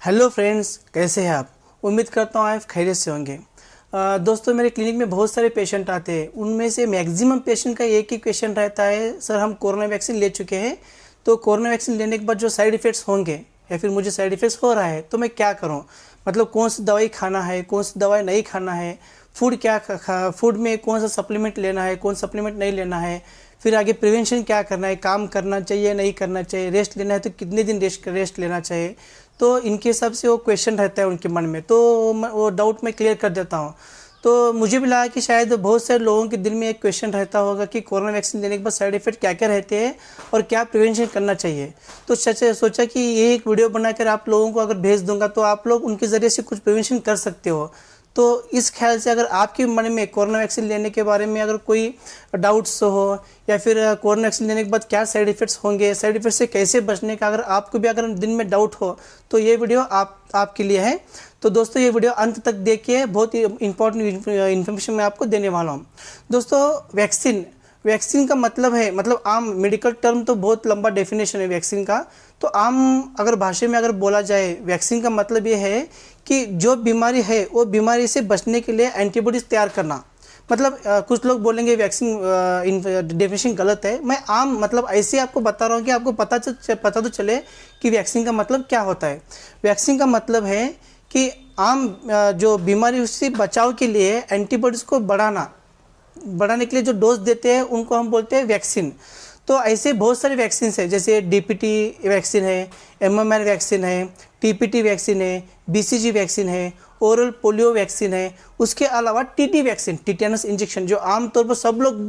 Hello friends, कैसे हैं आप। उम्मीद करता हूँ आप खैरियत से होंगे। दोस्तों, मेरे क्लिनिक में बहुत सारे पेशेंट आते हैं। उनमें से मैक्सिमम पेशेंट का एक ही क्वेश्चन रहता है, सर हम कोरोना वैक्सीन ले चुके हैं, तो कोरोना वैक्सीन लेने के बाद जो साइड इफ़ेक्ट्स होंगे या फिर मुझे साइड इफ़ेक्ट्स हो रहा है तो मैं क्या करूँ। मतलब कौन सी दवाई खाना है, कौन सी दवाई नहीं खाना है, फूड में कौन सा सप्लीमेंट लेना है, कौन सप्लीमेंट नहीं लेना है, फिर आगे प्रिवेंशन क्या करना है, काम करना चाहिए नहीं करना चाहिए, रेस्ट लेना है तो कितने दिन रेस्ट लेना चाहिए। तो इनके हिसाब से वो क्वेश्चन रहता है उनके मन में, तो वो डाउट मैं क्लियर कर देता हूँ। तो मुझे भी लगा कि शायद बहुत सारे लोगों के दिल में एक क्वेश्चन रहता होगा कि कोरोना वैक्सीन लेने के बाद साइड इफ़ेक्ट क्या क्या रहते हैं और क्या प्रिवेंशन करना चाहिए। तो सोचा कि ये एक वीडियो बनाकर आप लोगों को अगर भेज दूंगा तो आप लोग उनके ज़रिए से कुछ प्रिवेंशन कर सकते हो। तो इस ख्याल से अगर आपके मन में कोरोना वैक्सीन लेने के बारे में अगर कोई डाउट्स हो या फिर कोरोना वैक्सीन लेने के बाद क्या साइड इफ़ेक्ट्स होंगे, साइड इफ़ेक्ट से कैसे बचने का अगर आपको भी अगर दिन में डाउट हो तो ये वीडियो आपके लिए है। तो दोस्तों, ये वीडियो अंत तक देखिए, बहुत ही इंपॉर्टेंट इन्फॉर्मेशन मैं आपको देने वाला हूँ। दोस्तों, वैक्सीन का मतलब है, मतलब आम मेडिकल टर्म तो बहुत लंबा डेफिनेशन है वैक्सीन का। तो आम अगर भाषा में अगर बोला जाए, वैक्सीन का मतलब ये है कि जो बीमारी है वो बीमारी से बचने के लिए एंटीबॉडीज़ तैयार करना। मतलब कुछ लोग बोलेंगे वैक्सीन डेफिनेशन गलत है। मैं आम मतलब ऐसे आपको बता रहा हूँ कि आपको पता तो चले कि वैक्सीन का मतलब क्या होता है। वैक्सीन का मतलब है कि आम जो बीमारी से बचाव के लिए एंटीबॉडीज़ को बढ़ाने के लिए जो डोज देते हैं उनको हम बोलते हैं वैक्सीन। तो ऐसे बहुत सारे वैक्सीन है, जैसे डीपीटी वैक्सीन है, एमएमआर वैक्सीन है, टीपीटी वैक्सीन है, बीसीजी वैक्सीन है, ओरल पोलियो वैक्सीन है। उसके अलावा टीटी वैक्सीन, टिटेनस इंजेक्शन, जो आमतौर पर सब लोग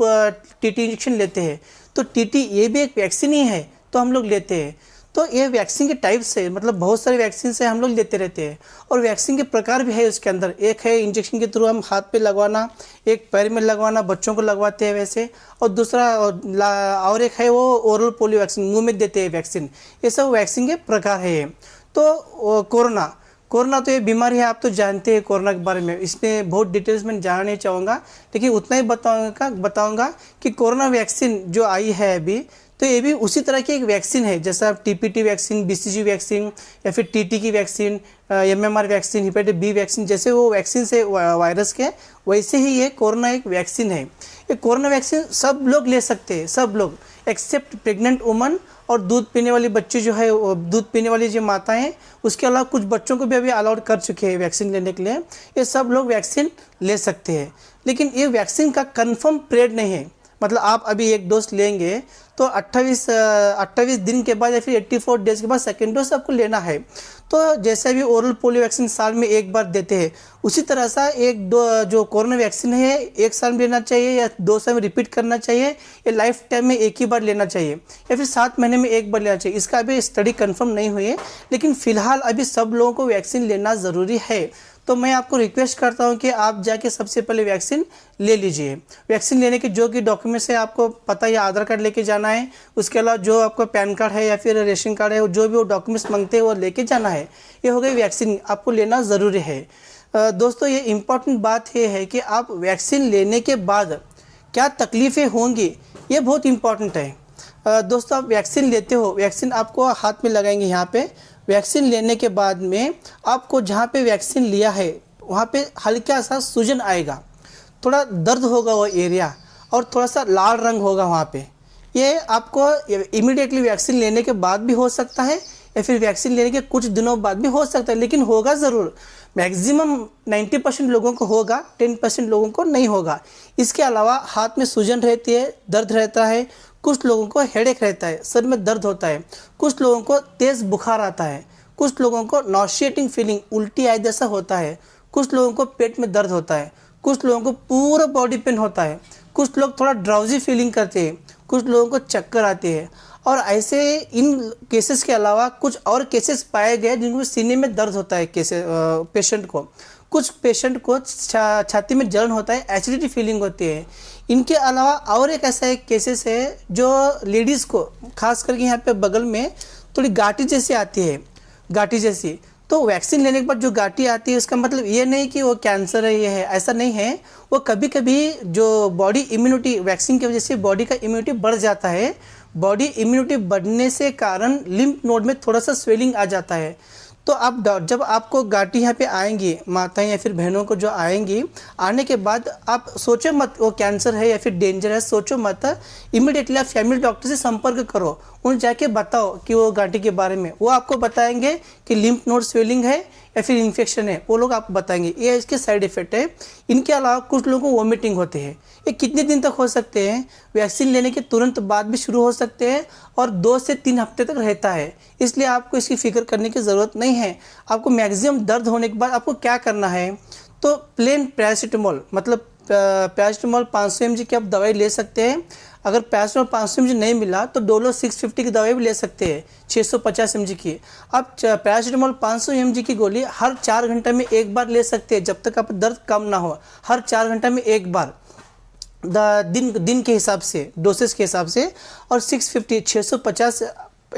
टीटी इंजेक्शन लेते हैं, तो टीटी ये भी एक वैक्सीन ही है, तो हम लोग लेते हैं। तो ये वैक्सीन के टाइप्स है, मतलब बहुत सारे वैक्सीन से हम लोग लेते रहते हैं। और वैक्सीन के प्रकार भी है उसके अंदर। एक है इंजेक्शन के थ्रू हम हाथ पे लगवाना, एक पैर में लगवाना, बच्चों को लगवाते हैं वैसे, और दूसरा और एक है वो ओरल पोलियो वैक्सीन, मुंह में देते हैं वैक्सीन। ये सब वैक्सीन के प्रकार है ये। तो कोरोना तो ये बीमारी है, आप तो जानते हैं कोरोना के बारे में। इसमें बहुत डिटेल्स में जानना नहीं चाहूँगा, लेकिन उतना ही बताऊँगा कि कोरोना वैक्सीन जो आई है अभी, तो ये भी उसी तरह की एक वैक्सीन है, जैसा टीपीटी वैक्सीन, बीसीजी वैक्सीन या फिर टीटी की vaccine, MMR vaccine, hepatitis B vaccine, जैसे वो वैक्सीन से वायरस के, वैसे ही ये कोरोना एक वैक्सीन है। ये कोरोना वैक्सीन सब लोग ले सकते हैं, सब लोग एक्सेप्ट प्रेग्नेंट वुमन और दूध पीने वाली बच्ची जो है, दूध पीने वाली जो माता हैं, उसके अलावा कुछ बच्चों को भी अभी अलाउड कर चुके हैं वैक्सीन लेने के लिए। ये सब लोग वैक्सीन ले सकते हैं, लेकिन ये वैक्सीन का कन्फर्म पीरियड नहीं है। मतलब आप अभी एक डोज लेंगे तो 28 दिन के बाद या फिर 84 डेज के बाद सेकेंड डोज आपको लेना है। तो जैसे भी ओरल पोलियो वैक्सीन साल में एक बार देते हैं, उसी तरह सा जो कोरोना वैक्सीन है, एक साल में लेना चाहिए या 2 साल में रिपीट करना चाहिए, या लाइफ टाइम में एक ही बार लेना चाहिए, या फिर 7 महीने में एक बार लेना चाहिए। इसका अभी स्टडी कंफर्म नहीं हुई है, लेकिन फिलहाल अभी सब लोगों को वैक्सीन लेना ज़रूरी है। तो मैं आपको रिक्वेस्ट करता हूं कि आप जाके सबसे पहले वैक्सीन ले लीजिए। वैक्सीन लेने के जो कि डॉक्यूमेंट्स है आपको पता है, दोस्तों कार्ड लेके जाना है। उसके अलावा जो आपका पैन कार्ड है या फिर रेशन कार्ड है, जो भी वो डॉक्यूमेंट्स मांगते हैं वो लेके जाना है। ये हो गई वैक्सीन, आपको लेना ज़रूरी है। दोस्तों, ये इम्पॉर्टेंट बात ये है कि आप वैक्सीन लेने के बाद क्या तकलीफ़ें होंगी, ये बहुत इम्पॉर्टेंट है। दोस्तों, आप वैक्सीन लेते हो, वैक्सीन आपको हाथ में लगाएंगे यहाँ पे। वैक्सीन लेने के बाद में आपको जहाँ पे वैक्सीन लिया है वहाँ पे हल्का सा सूजन आएगा, थोड़ा दर्द होगा वो एरिया, और थोड़ा सा लाल रंग होगा वहाँ पे। ये आपको इमीडिएटली वैक्सीन लेने के बाद भी हो सकता है या फिर वैक्सीन लेने के कुछ दिनों बाद भी हो सकता है, लेकिन होगा ज़रूर। मैक्सिमम 90% लोगों को होगा, 10% लोगों को नहीं होगा। इसके अलावा हाथ में सूजन रहती है, दर्द रहता है, कुछ लोगों को हेडेक रहता है, सर में दर्द होता है, कुछ लोगों को तेज़ बुखार आता है, कुछ लोगों को नॉशिएटिंग फीलिंग, उल्टी आए जैसा होता है, कुछ लोगों को पेट में दर्द होता है, कुछ लोगों को पूरा बॉडी पेन होता है, कुछ लोग थोड़ा ड्राउजी फीलिंग करते हैं, कुछ लोगों को चक्कर आते हैं। और ऐसे इन केसेस के अलावा कुछ और केसेस पाए गए जिनको सीने में दर्द होता है पेशेंट को। कुछ पेशेंट को छाती में जलन होता है, एसिडिटी फीलिंग होती है। इनके अलावा और एक ऐसा एक केसेस है जो लेडीज़ को खास करके यहाँ पे बगल में थोड़ी गांठी जैसी आती है, गांठी जैसी। तो वैक्सीन लेने के बाद जो गांठी आती है, उसका मतलब ये नहीं कि वो कैंसर है, ये है, ऐसा नहीं है। वो कभी कभी जो बॉडी इम्यूनिटी, वैक्सीन की वजह से बॉडी का इम्यूनिटी बढ़ जाता है। बॉडी इम्यूनिटी बढ़ने से कारण लिम्फ नोड में थोड़ा सा स्वेलिंग आ जाता है। तो आप जब आपको घाटी यहाँ पे आएंगी माताएं या फिर बहनों को जो आएंगी, आने के बाद आप सोचो मत वो कैंसर है या फिर डेंजर है, सोचो मत। इमीडिएटली आप फैमिली डॉक्टर से संपर्क करो, उन जाके बताओ कि वो घाटी के बारे में। वो आपको बताएंगे कि लिम्फ नोड स्वेलिंग है या फिर इन्फेक्शन है, वो लोग आपको बताएंगे। ये इसके साइड इफेक्ट है। इनके अलावा कुछ लोगों को वॉमिटिंग होते हैं। ये कितने दिन तक हो सकते हैं? वैक्सीन लेने के तुरंत बाद भी शुरू हो सकते हैं और 2 से 3 हफ्ते तक रहता है। इसलिए आपको इसकी फिक्र करने की ज़रूरत नहीं है। आपको मैक्सिमम दर्द होने के बाद आपको क्या करना है, तो प्लेन पैरासीटामोल, मतलब पैरासीटामोल 500 mg की आप दवाई ले सकते हैं। अगर पैरासीटामोल 500 mg नहीं मिला तो डोलो 650 की दवाई भी ले सकते हैं, 650 mg की। आप पैरासीटामोल 500 mg की गोली हर 4 घंटे में एक बार ले सकते हैं, जब तक आपका दर्द कम ना हो। हर 4 घंटे में एक बार, दिन के हिसाब से, डोसेस के हिसाब से। और 650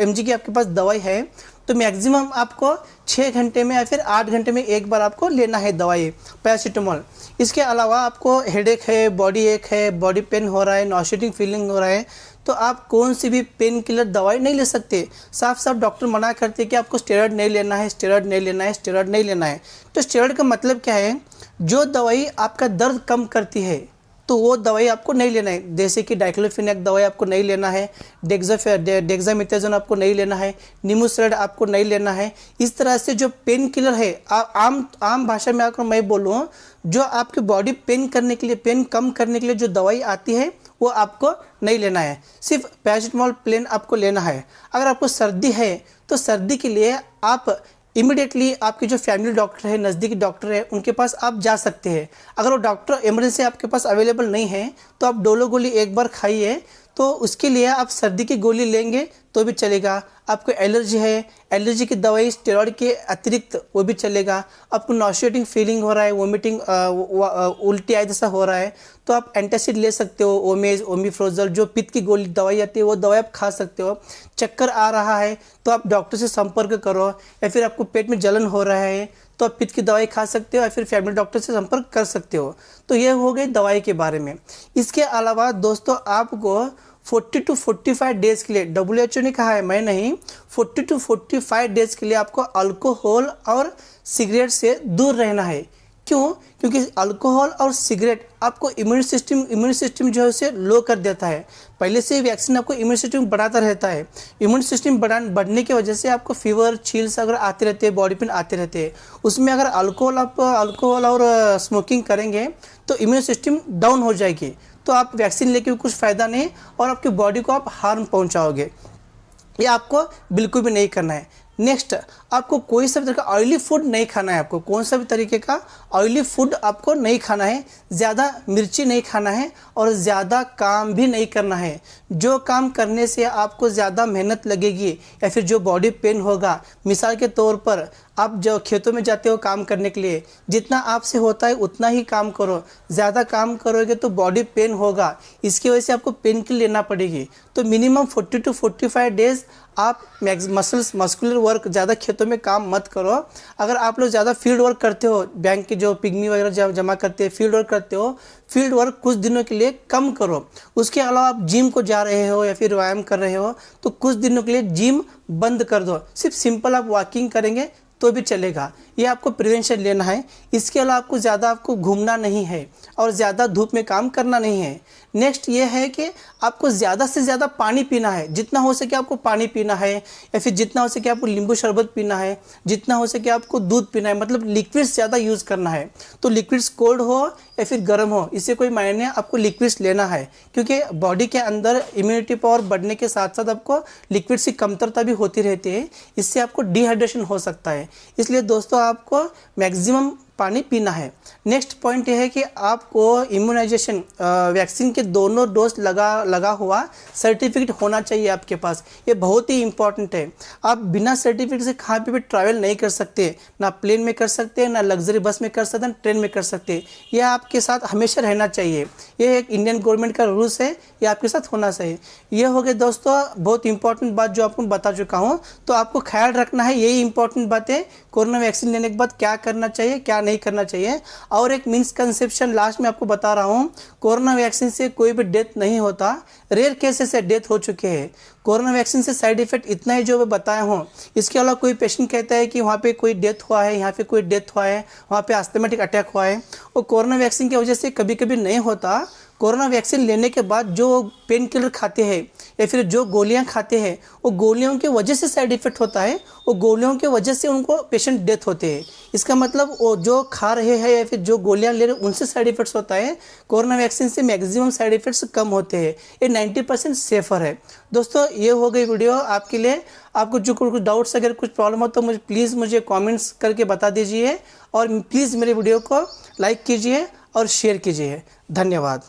mg की आपके पास दवाई है तो मैक्सिमम आपको 6 घंटे में या फिर 8 घंटे में एक बार आपको लेना है दवाई पैरासीटामोल। इसके अलावा आपको हेडेक है, बॉडी एक है, बॉडी पेन हो रहा है, नॉसिटिंग फीलिंग हो रहा है, तो आप कौन सी भी पेन किलर दवाई नहीं ले सकते। साफ साफ डॉक्टर मना करते हैं कि आपको स्टेरॉइड नहीं लेना है, स्टेरॉइड नहीं लेना है, स्टेरॉइड नहीं लेना है। तो स्टेरॉइड का मतलब क्या है? जो दवाई आपका दर्द कम करती है तो वो दवाई आपको नहीं लेना है। जैसे कि डाइक्लोफिनेक दवाई आपको नहीं लेना है, डेक्सामेथासोन आपको नहीं लेना है, निमोसेराइड आपको नहीं लेना है। इस तरह से जो पेन किलर है, आम भाषा में अगर मैं बोलूँ, जो आपकी बॉडी पेन करने के लिए, पेन कम करने के लिए जो दवाई आती है वो आपको नहीं लेना है। सिर्फ पैरासीटामोल प्लेन आपको लेना है। अगर आपको सर्दी है तो सर्दी के लिए आप इमीडिएटली आपके जो फैमिली डॉक्टर है, नज़दीकी डॉक्टर है, उनके पास आप जा सकते हैं। अगर वो डॉक्टर इमरजेंसी आपके पास अवेलेबल नहीं है तो आप डोलो गोली एक बार खाइए, तो उसके लिए आप सर्दी की गोली लेंगे तो भी चलेगा। आपको एलर्जी है, एलर्जी की दवाई स्टेरॉइड के अतिरिक्त वो भी चलेगा। आपको नॉसिएटिंग फीलिंग हो रहा है, वोमिटिंग, उल्टी आए जैसा हो रहा है, तो आप एंटासिड ले सकते हो, ओमेज, ओमिफ्रोजल, जो पित्त की गोली दवाई आती है वो दवाई आप खा सकते हो। चक्कर आ रहा है तो आप डॉक्टर से संपर्क करो, या फिर आपको पेट में जलन हो रहा है तो आप पित्त की दवाई खा सकते हो, या फिर फैमिली डॉक्टर से संपर्क कर सकते हो। तो ये हो गई दवाई के बारे में। इसके अलावा दोस्तों आपको 40 to 45 डेज के लिए, WHO ने कहा है, मैं नहीं, 40 to 45 डेज के लिए आपको अल्कोहल और सिगरेट से दूर रहना है। क्यों? क्योंकि अल्कोहल और सिगरेट आपको इम्यून सिस्टम जो है उसे लो कर देता है। पहले से वैक्सीन आपको इम्यून सिस्टम बढ़ाता रहता है। इम्यून सिस्टम बढ़ने की वजह से आपको फीवर, चिल्स अगर आते रहते हैं, बॉडी पेन आते रहते हैं। उसमें अगर अल्कोहल और स्मोकिंग करेंगे तो इम्यून सिस्टम डाउन हो जाएगी, तो आप वैक्सीन लेके भी कुछ फ़ायदा नहीं और आपकी बॉडी को आप हार्म पहुंचाओगे। ये आपको बिल्कुल भी नहीं करना है। नेक्स्ट, आपको कोई सा भी तरह का ऑयली फूड नहीं खाना है। आपको कौन सा भी तरीके का ऑयली फूड आपको नहीं खाना है। ज़्यादा मिर्ची नहीं खाना है और ज़्यादा काम भी नहीं करना है। जो काम करने से आपको ज़्यादा मेहनत लगेगी या फिर जो बॉडी पेन होगा, मिसाल के तौर पर आप जो खेतों में जाते हो काम करने के लिए, जितना आपसे होता है उतना ही काम करो। ज़्यादा काम करोगे तो बॉडी पेन होगा, इसकी वजह से आपको पेन किल लेना पड़ेगी। तो मिनिमम 40 to 45 डेज आप मस्कुलर वर्क, ज़्यादा खेतों में काम मत करो। अगर आप लोग ज़्यादा फील्ड वर्क करते हो, बैंक के जो पिग्मी वगैरह जमा करते हैं, फील्ड वर्क करते हो, फील्ड वर्क कुछ दिनों के लिए कम करो। उसके अलावा आप जिम को जा रहे हो या फिर व्यायाम कर रहे हो तो कुछ दिनों के लिए जिम बंद कर दो। सिर्फ सिंपल आप वॉकिंग करेंगे तो भी चलेगा। ये आपको प्रिवेंशन लेना है। इसके अलावा आपको घूमना नहीं है और ज़्यादा धूप में काम करना नहीं है। नेक्स्ट ये है कि आपको ज़्यादा से ज़्यादा पानी पीना है। जितना हो सके आपको पानी पीना है, या फिर जितना हो सके आपको नींबू शरबत पीना है, जितना हो सके आपको दूध पीना है। मतलब लिक्विड्स ज़्यादा यूज़ करना है। तो लिक्विड्स कोल्ड हो या फिर गर्म हो, इससे कोई मायने नहीं, आपको लिक्विड्स लेना है। क्योंकि बॉडी के अंदर इम्यूनिटी पावर बढ़ने के साथ साथ आपको लिक्विड्स की कमतरता भी होती रहती है। इससे आपको डिहाइड्रेशन हो सकता है। इसलिए दोस्तों आपको मैक्सिमम पानी पीना है। नेक्स्ट पॉइंट ये है कि आपको इम्यूनाइजेशन वैक्सीन के दोनों डोज लगा हुआ सर्टिफिकेट होना चाहिए आपके पास। ये बहुत ही इंपॉर्टेंट है। आप बिना सर्टिफिकेट से कहाँ पे भी ट्रैवल नहीं कर सकते, ना प्लेन में कर सकते, ना लग्जरी बस में कर सकते, ना ट्रेन में कर सकते। यह आपके साथ हमेशा रहना चाहिए। ये एक इंडियन गवर्नमेंट का रूल्स है, ये आपके साथ होना चाहिए। ये हो गए दोस्तों बहुत इंपॉर्टेंट बात जो आपको बता चुका हूँ। तो आपको ख्याल रखना है, यही इंपॉर्टेंट बातें, कोरोना वैक्सीन लेने के बाद क्या करना चाहिए क्या नहीं करना चाहिए। और एक मिसकंसेप्शन लास्ट में आपको बता रहा हूँ, कोरोना वैक्सीन से कोई भी डेथ नहीं होता, रेयर केसेस से डेथ हो चुके हैं। कोरोना वैक्सीन से साइड इफेक्ट इतना ही जो मैं बताया हूँ, इसके अलावा कोई पेशेंट कहता है कि वहाँ पे कोई डेथ हुआ है, यहाँ पे कोई डेथ हुआ है, वहाँ पे अस्थमेटिक अटैक हुआ है, वो कोरोना वैक्सीन की वजह से कभी कभी नहीं होता। कोरोना वैक्सीन लेने के बाद जो पेन किलर खाते हैं या फिर जो गोलियां खाते हैं, वो गोलियों की वजह से साइड इफेक्ट होता है, वो गोलियों की वजह से उनको पेशेंट डेथ होते हैं। इसका मतलब वो जो खा रहे हैं या फिर जो गोलियां ले रहे हैं उनसे साइड इफेक्ट्स होता है। कोरोना वैक्सीन से मैक्सिमम साइड इफेक्ट्स कम होते हैं, ये 90% सेफर है। दोस्तों ये हो गई वीडियो आपके लिए। आपको जो कुछ डाउट्स अगर कुछ प्रॉब्लम हो तो मुझे प्लीज़ मुझे कमेंट्स करके बता दीजिए, और प्लीज़ मेरे वीडियो को लाइक कीजिए और शेयर कीजिए। धन्यवाद।